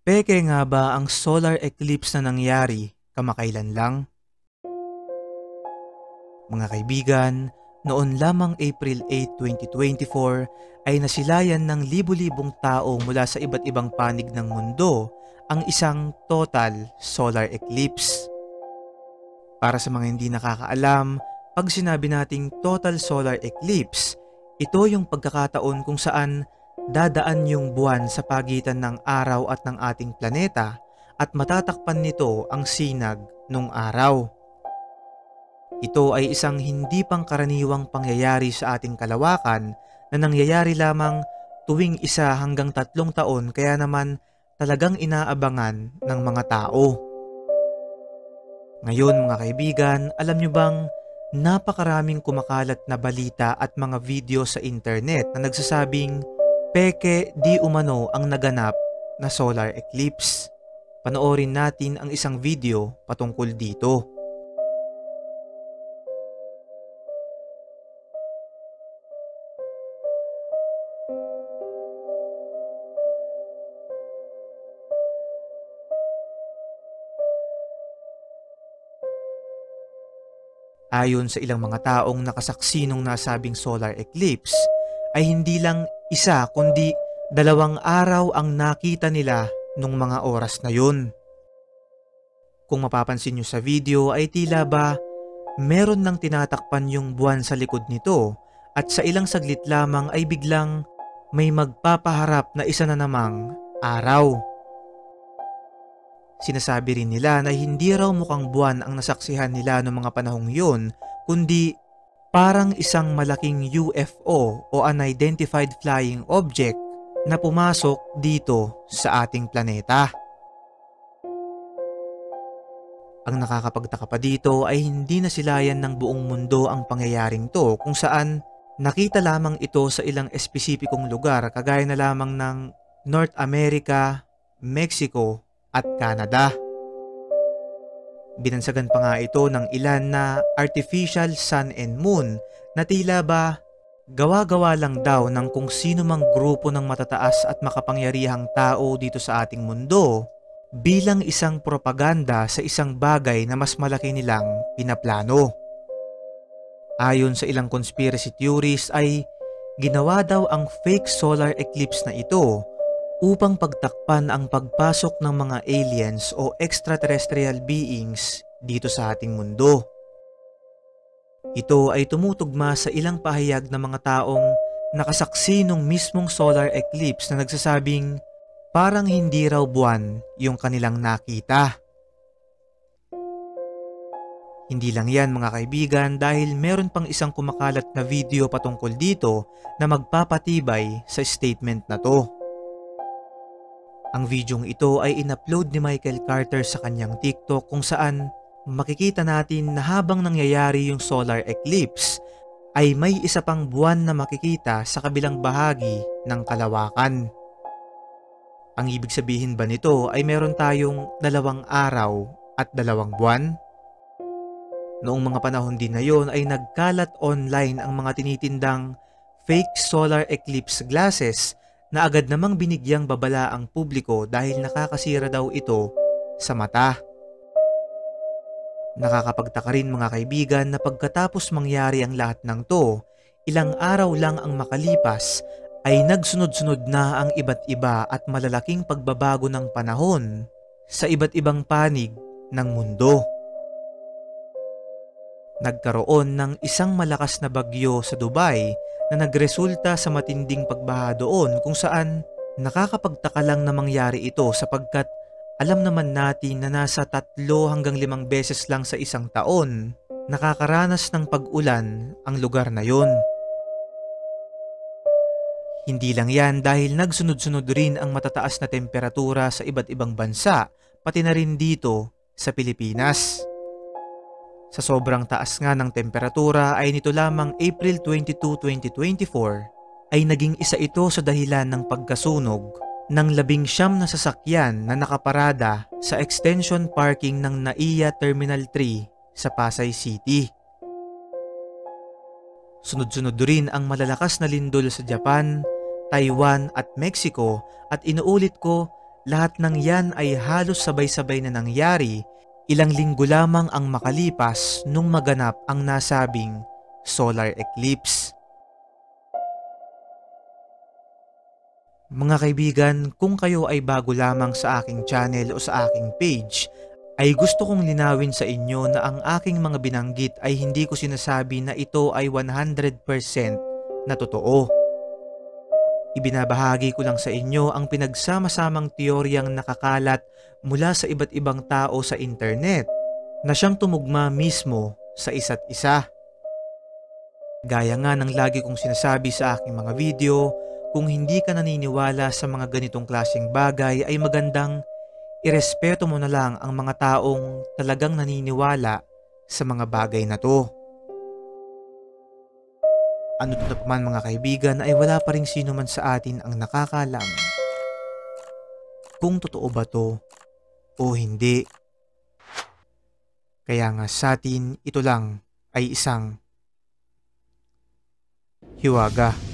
Peke nga ba ang solar eclipse na nangyari kamakailan lang? Mga kaibigan, noon lamang April 8, 2024 ay nasilayan ng libu-libong tao mula sa iba't ibang panig ng mundo ang isang total solar eclipse. Para sa mga hindi nakakaalam, pag sinabi nating total solar eclipse, ito yung pagkakataon kung saan dadaan yung buwan sa pagitan ng araw at ng ating planeta at matatakpan nito ang sinag ng araw. Ito ay isang hindi pangkaraniwang pangyayari sa ating kalawakan na nangyayari lamang tuwing 1 hanggang 3 taon, kaya naman talagang inaabangan ng mga tao. Ngayon mga kaibigan, alam nyo bang napakaraming kumakalat na balita at mga video sa internet na nagsasabing peke di umano ang naganap na solar eclipse. Panoorin natin ang isang video patungkol dito. Ayon sa ilang mga taong nakasaksi nung nasabing solar eclipse, ay hindi lang 1 kundi 2 araw ang nakita nila nung mga oras na yun. Kung mapapansin nyo sa video ay tila ba meron nang tinatakpan yung buwan sa likod nito at sa ilang saglit lamang ay biglang may magpapaharap na isa na namang araw. Sinasabi rin nila na hindi raw mukhang buwan ang nasaksihan nila noong mga panahong yun, kundi parang isang malaking UFO o unidentified flying object na pumasok dito sa ating planeta. Ang nakakapagtaka pa dito ay hindi nasilayan ng buong mundo ang pangyayaring to, kung saan nakita lamang ito sa ilang espesipikong lugar kagaya na lamang ng North America, Mexico at Canada. Binansagan pa nga ito ng ilan na artificial sun and moon na tila ba gawa-gawa lang daw ng kung sino mang grupo ng matataas at makapangyarihang tao dito sa ating mundo bilang isang propaganda sa isang bagay na mas malaki nilang pinaplano. Ayon sa ilang conspiracy theories ay ginawa daw ang fake solar eclipse na ito upang pagtakpan ang pagpasok ng mga aliens o extraterrestrial beings dito sa ating mundo. Ito ay tumutugma sa ilang pahayag ng mga taong nakasaksi nung mismong solar eclipse na nagsasabing parang hindi raw buwan yung kanilang nakita. Hindi lang yan mga kaibigan, dahil meron pang isang kumakalat na video patungkol dito na magpapatibay sa statement na to. Ang videong ito ay in-upload ni Michael Carter sa kanyang TikTok, kung saan makikita natin na habang nangyayari yung solar eclipse ay may isa pang buwan na makikita sa kabilang bahagi ng kalawakan. Ang ibig sabihin ba nito ay meron tayong 2 araw at 2 buwan? Noong mga panahon din na yon ay nagkalat online ang mga tinitindang fake solar eclipse glasses na agad namang binigyang babala ang publiko dahil nakakasira daw ito sa mata. Nakakapagtaka rin mga kaibigan na pagkatapos mangyari ang lahat ng to, ilang araw lang ang makalipas ay nagsunod-sunod na ang iba't iba at malalaking pagbabago ng panahon sa iba't ibang panig ng mundo. Nagkaroon ng isang malakas na bagyo sa Dubai na nagresulta sa matinding pagbaha doon, kung saan nakakapagtaka lang na mangyari ito sapagkat alam naman natin na nasa 3 hanggang 5 beses lang sa isang taon nakakaranas ng pag-ulan ang lugar na yon. Hindi lang yan, dahil nagsunod-sunod rin ang matataas na temperatura sa iba't ibang bansa, pati na rin dito sa Pilipinas. Sa sobrang taas nga ng temperatura ay nito lamang April 22, 2024 ay naging isa ito sa dahilan ng pagkasunog ng 19 na sasakyan na nakaparada sa extension parking ng NAIA Terminal 3 sa Pasay City. Sunod-sunod rin ang malalakas na lindol sa Japan, Taiwan at Mexico at inuulit ko, lahat ng yan ay halos sabay-sabay na nangyari, ilang linggo lamang ang makalipas nung maganap ang nasabing solar eclipse. Mga kaibigan, kung kayo ay bago lamang sa aking channel o sa aking page, ay gusto kong linawin sa inyo na ang aking mga binanggit ay hindi ko sinasabi na ito ay 100% na totoo. Ibinabahagi ko lang sa inyo ang pinagsama-samang teoryang nakakalat mula sa iba't ibang tao sa internet na siyang tumugma mismo sa isa't isa. Gaya nga ng lagi kong sinasabi sa aking mga video, kung hindi ka naniniwala sa mga ganitong klaseng bagay ay magandang irespeto mo na lang ang mga taong talagang naniniwala sa mga bagay na to. Ano na paman mga kaibigan ay wala pa ring sino man sa atin ang nakakalam kung totoo ba to o hindi. Kaya nga sa atin ito lang ay isang hiwaga.